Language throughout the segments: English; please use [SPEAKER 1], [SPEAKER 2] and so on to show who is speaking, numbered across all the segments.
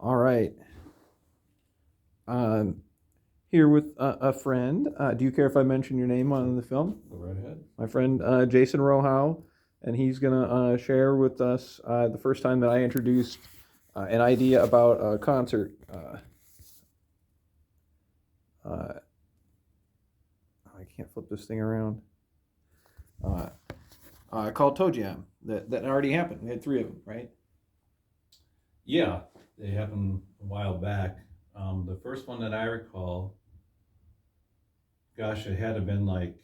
[SPEAKER 1] All right. Um, Here with a friend. Do you care if I mention your name on the film?
[SPEAKER 2] Go right ahead.
[SPEAKER 1] My friend Jason Rohow, and he's gonna share with us the first time that I introduced an idea about a concert. Uh, I can't flip this thing around. Uh, called Toe Jam that already happened. We had three of them, right?
[SPEAKER 2] Yeah, they happened a while back. The first one that I recall, gosh, it had to have been like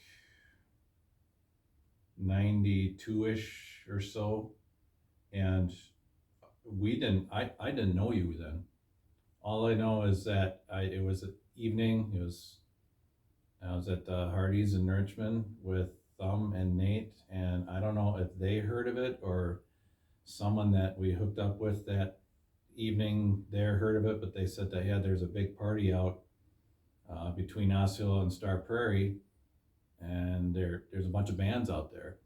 [SPEAKER 2] 92-ish or so. And I didn't know you then. All I know is that it was an evening. I was at Hardee's in Richmond with Thumb and Nate, and I don't know if they heard of it or someone that we hooked up with that evening there heard of it, but they said that, yeah, there's a big party out between Osceola and Star Prairie, and there's a bunch of bands out there.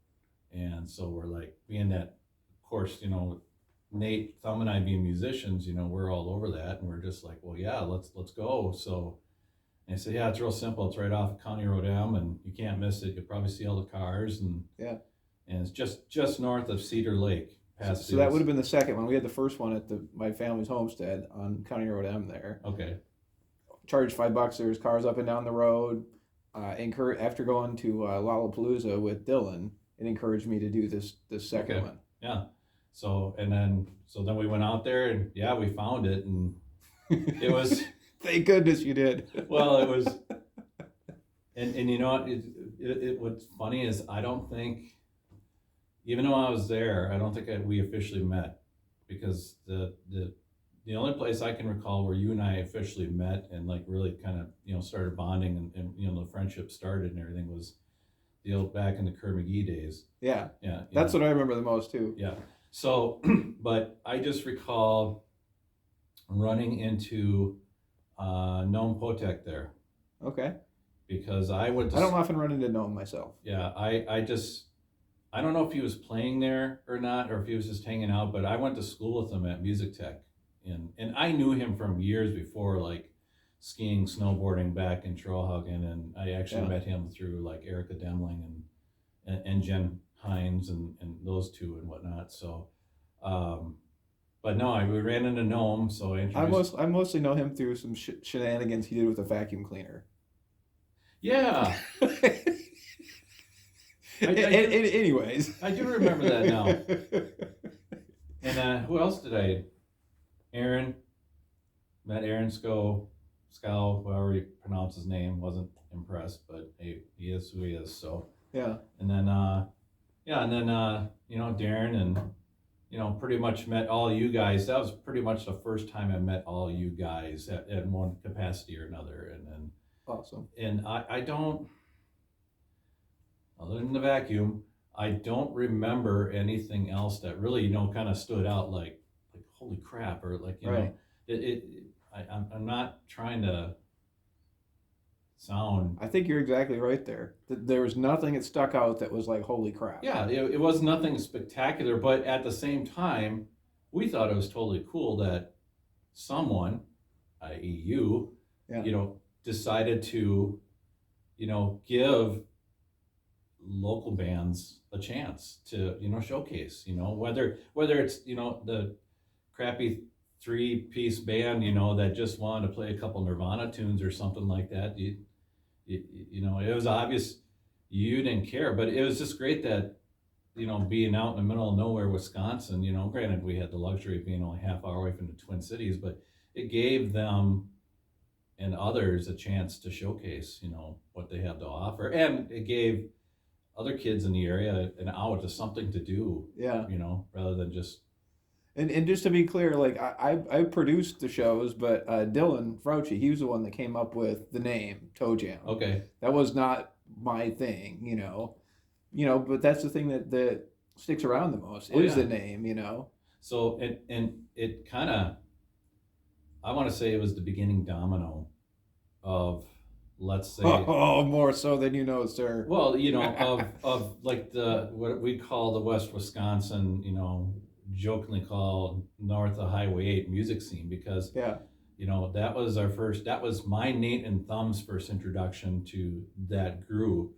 [SPEAKER 2] And so we're like, being that, of course, Nate, Thumb, and I being musicians, we're all over that, and we're just like, well, yeah, let's go. So and I said, yeah, it's real simple. It's right off County Road M, and you can't miss it. You'll probably see all the cars, and
[SPEAKER 1] Yeah.
[SPEAKER 2] it's just north of Cedar Lake.
[SPEAKER 1] So that would have been the second one. We had the first one at my family's homestead on County Road M there.
[SPEAKER 2] Okay.
[SPEAKER 1] Charged $5. There's cars up and down the road. After going to Lollapalooza with Dylan, it encouraged me to do this second
[SPEAKER 2] Okay.
[SPEAKER 1] one.
[SPEAKER 2] Yeah. So then we went out there, and yeah, we found it, and it was
[SPEAKER 1] Thank goodness you did.
[SPEAKER 2] well, it was, and you know what? What's funny is I don't think, even though I was there, I don't think we officially met, because the only place I can recall where you and I officially met and like really kind of started bonding, and the friendship started and everything was the old back in the Kerr McGee days.
[SPEAKER 1] Yeah.
[SPEAKER 2] Yeah.
[SPEAKER 1] That's what I remember the most too.
[SPEAKER 2] Yeah. So, but I just recall running into Noam Potek there,
[SPEAKER 1] Okay.
[SPEAKER 2] because I went to.
[SPEAKER 1] I don't often run into Noam myself.
[SPEAKER 2] Yeah, I don't know if he was playing there or not, or if he was just hanging out, but I went to school with him at Music Tech, and I knew him from years before, like skiing, snowboarding back in Trollhagen, and I actually
[SPEAKER 1] Yeah.
[SPEAKER 2] met him through like Erica Demling and Jen Hines and those two and whatnot. So, but no, we ran into Noam, so I introduced.
[SPEAKER 1] I mostly know him through some shenanigans he did with a vacuum cleaner.
[SPEAKER 2] Yeah,
[SPEAKER 1] Anyways.
[SPEAKER 2] I do remember that now. And who else did I? Aaron. Met Aaron Scow, however you pronounce his name. Wasn't impressed, but hey, he is who he is. So.
[SPEAKER 1] Yeah.
[SPEAKER 2] And then, Darren, and pretty much met all you guys. That was pretty much the first time I met all you guys at one capacity or another. And then,
[SPEAKER 1] Awesome.
[SPEAKER 2] and I don't, other than the vacuum, I don't remember anything else that really kind of stood out like holy crap, or like
[SPEAKER 1] Right.
[SPEAKER 2] I'm not trying to sound.
[SPEAKER 1] I think you're exactly right there. There was nothing that stuck out that was like, holy crap.
[SPEAKER 2] Yeah, it was nothing spectacular, but at the same time, we thought it was totally cool that someone, i.e. you,
[SPEAKER 1] Yeah.
[SPEAKER 2] decided to, give local bands a chance to, showcase, whether it's, the crappy three-piece band, that just wanted to play a couple Nirvana tunes or something like that. It was obvious you didn't care, but it was just great that, being out in the middle of nowhere, Wisconsin, granted we had the luxury of being only half hour away from the Twin Cities, but it gave them and others a chance to showcase, what they have to offer. And it gave other kids in the area an out to something to do,
[SPEAKER 1] Yeah.
[SPEAKER 2] rather than just.
[SPEAKER 1] And just to be clear, like I produced the shows, but Dylan Fauci, he was the one that came up with the name Toe Jam.
[SPEAKER 2] Okay.
[SPEAKER 1] That was not my thing, but that's the thing that sticks around the most is
[SPEAKER 2] yeah.
[SPEAKER 1] the name.
[SPEAKER 2] So and it kind of, I want to say it was the beginning domino of, let's say.
[SPEAKER 1] Oh, more so than you know, sir.
[SPEAKER 2] Well, of like what we call the West Wisconsin, jokingly call North of Highway 8 music scene, because
[SPEAKER 1] Yeah.
[SPEAKER 2] that was my Nate and Thumb's first introduction to that group,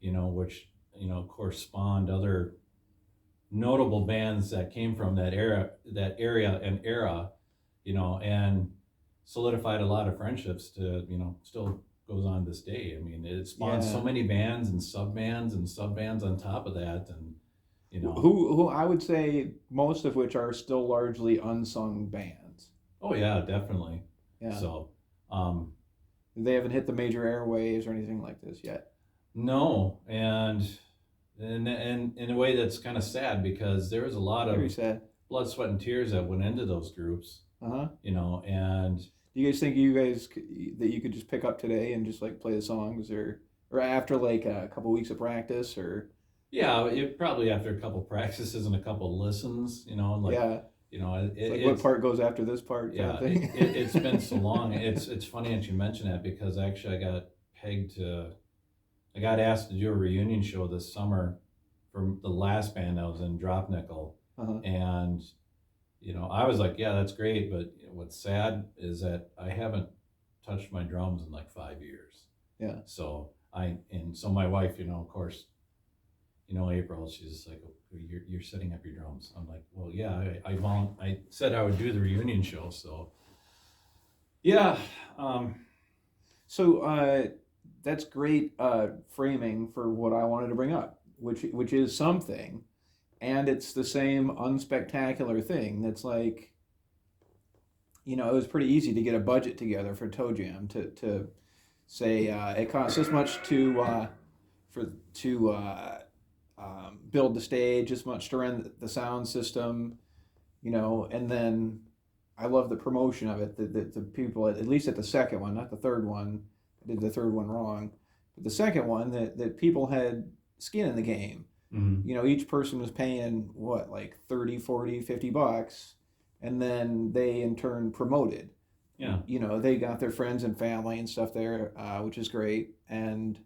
[SPEAKER 2] which, of course spawned other notable bands that came from that area and era, and solidified a lot of friendships to, still goes on this day. I mean, it spawned so
[SPEAKER 1] Yeah.
[SPEAKER 2] many bands and sub bands on top of that. And,
[SPEAKER 1] Who I would say most of which are still largely unsung bands.
[SPEAKER 2] oh yeah, definitely.
[SPEAKER 1] Yeah.
[SPEAKER 2] So, um,
[SPEAKER 1] They haven't hit the major airwaves or anything like this yet.
[SPEAKER 2] no. And in a way that's kind of sad, because there was a lot
[SPEAKER 1] Very
[SPEAKER 2] of
[SPEAKER 1] sad.
[SPEAKER 2] blood, sweat, and tears that went into those groups,
[SPEAKER 1] Uh-huh.
[SPEAKER 2] and
[SPEAKER 1] Do you guys think that you could just pick up today and just like play the songs, or after like a couple weeks of practice, or
[SPEAKER 2] yeah, it probably after a couple practices and a couple listens, like,
[SPEAKER 1] yeah, it's like what
[SPEAKER 2] it's
[SPEAKER 1] part goes after this part kind
[SPEAKER 2] yeah,
[SPEAKER 1] of thing.
[SPEAKER 2] it's been so long. It's funny that you mention that, because actually I got asked to do a reunion show this summer for the last band I was in, Drop Nickel,
[SPEAKER 1] Uh-huh.
[SPEAKER 2] and I was like, yeah, that's great, but what's sad is that I haven't touched my drums in like 5 years.
[SPEAKER 1] Yeah.
[SPEAKER 2] So my wife, of course, April, she's just like, "Oh, you're setting up your drums." I'm like, well, yeah, I said I would do the reunion show, so yeah.
[SPEAKER 1] So that's great framing for what I wanted to bring up, which is something, and it's the same unspectacular thing. That's like, it was pretty easy to get a budget together for Toe Jam to say it costs this much to build the stage, this much to run the sound system, and then I love the promotion of it. The people, at least at the second one, not the third one, I did the third one wrong, but the second one, that people had skin in the game.
[SPEAKER 2] Mm-hmm.
[SPEAKER 1] Each person was paying what, like 30, 40, $50, and then they in turn promoted.
[SPEAKER 2] Yeah.
[SPEAKER 1] They got their friends and family and stuff there, which is great. And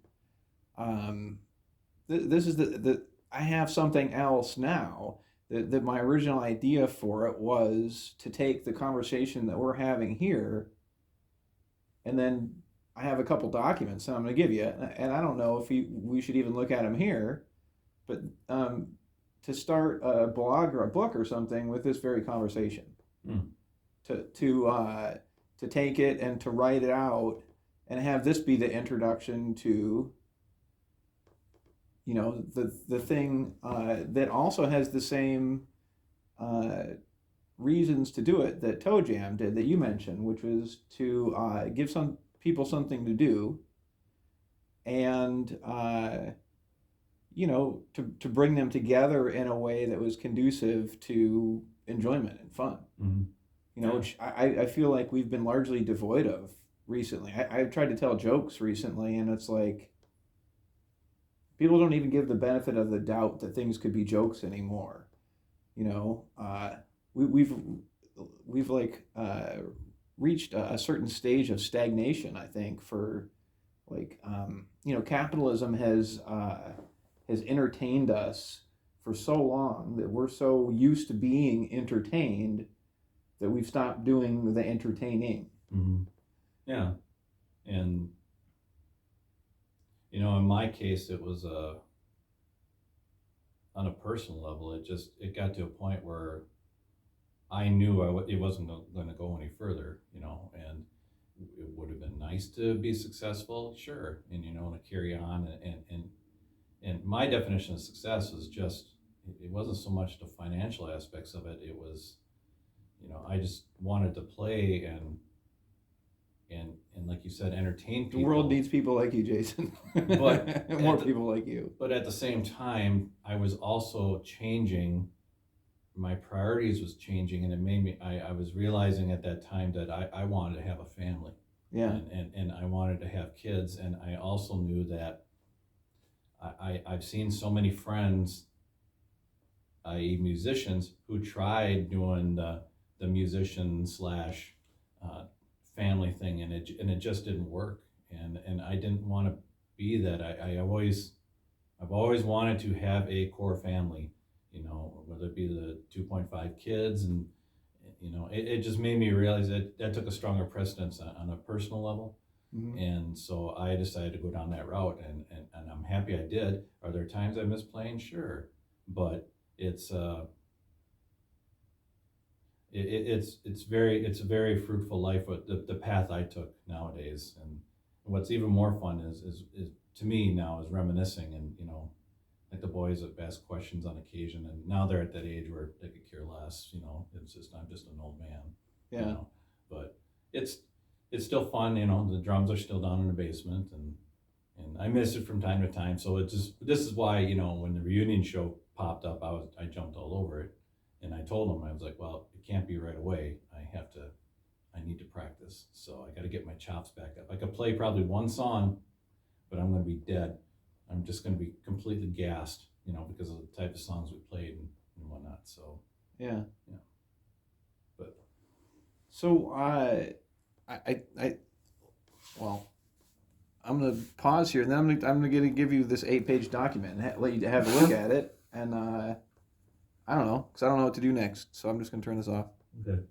[SPEAKER 1] this is the I have something else now. That my original idea for it was to take the conversation that we're having here, and then I have a couple documents that I'm going to give you, and I don't know if we should even look at them here, but to start a blog or a book or something with this very conversation, to take it and to write it out and have this be the introduction to the thing that also has the same reasons to do it that Toe Jam did, that you mentioned, which was to give some people something to do, and to bring them together in a way that was conducive to enjoyment and fun.
[SPEAKER 2] Mm-hmm.
[SPEAKER 1] Which I feel like we've been largely devoid of recently. I've tried to tell jokes recently, and it's like people don't even give the benefit of the doubt that things could be jokes anymore. We've like reached a certain stage of stagnation, I think, for like capitalism has entertained us for so long that we're so used to being entertained that we've stopped doing the entertaining.
[SPEAKER 2] Mm-hmm. Yeah. And in my case, it was on a personal level. It got to a point where I knew it wasn't going to go any further, and it would have been nice to be successful, sure, and to carry on, and my definition of success was just, it wasn't so much the financial aspects of it. It was, I just wanted to play and like you said, entertain people.
[SPEAKER 1] The world needs people like you, Jason.
[SPEAKER 2] But
[SPEAKER 1] more people like you.
[SPEAKER 2] But at the same time, I was also changing. My priorities was changing, and it made me. I was realizing at that time that I wanted to have a family.
[SPEAKER 1] Yeah.
[SPEAKER 2] And I wanted to have kids, and I also knew that I've seen so many friends, i.e. musicians, who tried doing the musician slash family thing, and it just didn't work, and I didn't want to be that. I've always wanted to have a core family, you know, whether it be the 2.5 kids, and you know, it just made me realize that took a stronger precedence on a personal level.
[SPEAKER 1] Mhm.
[SPEAKER 2] And so I decided to go down that route, and I'm happy I did. Are there times I miss playing? Sure, but it's it's a very fruitful life. What the path I took nowadays, and what's even more fun is to me now is reminiscing, and you know, like the boys that ask questions on occasion, and now they're at that age where they could care less. You know, it's just I'm just an old man. You
[SPEAKER 1] Yeah.
[SPEAKER 2] know, but it's it's still fun. You know, the drums are still down in the basement, and I miss it from time to time. So it just this is why, you know, when the reunion show popped up, I jumped all over it, and I told them I was like, well, it can't be right away. I need to practice. So I got to get my chops back up. I could play probably one song, but I'm going to be dead. I'm just going to be completely gassed, you know, because of the type of songs we played and whatnot. So
[SPEAKER 1] Yeah.
[SPEAKER 2] yeah, but
[SPEAKER 1] So I well, I'm gonna pause here, and then I'm gonna give you this 8-page document and let you have a look at it, and I don't know, because I don't know what to do next, so I'm just gonna turn this off.
[SPEAKER 2] okay.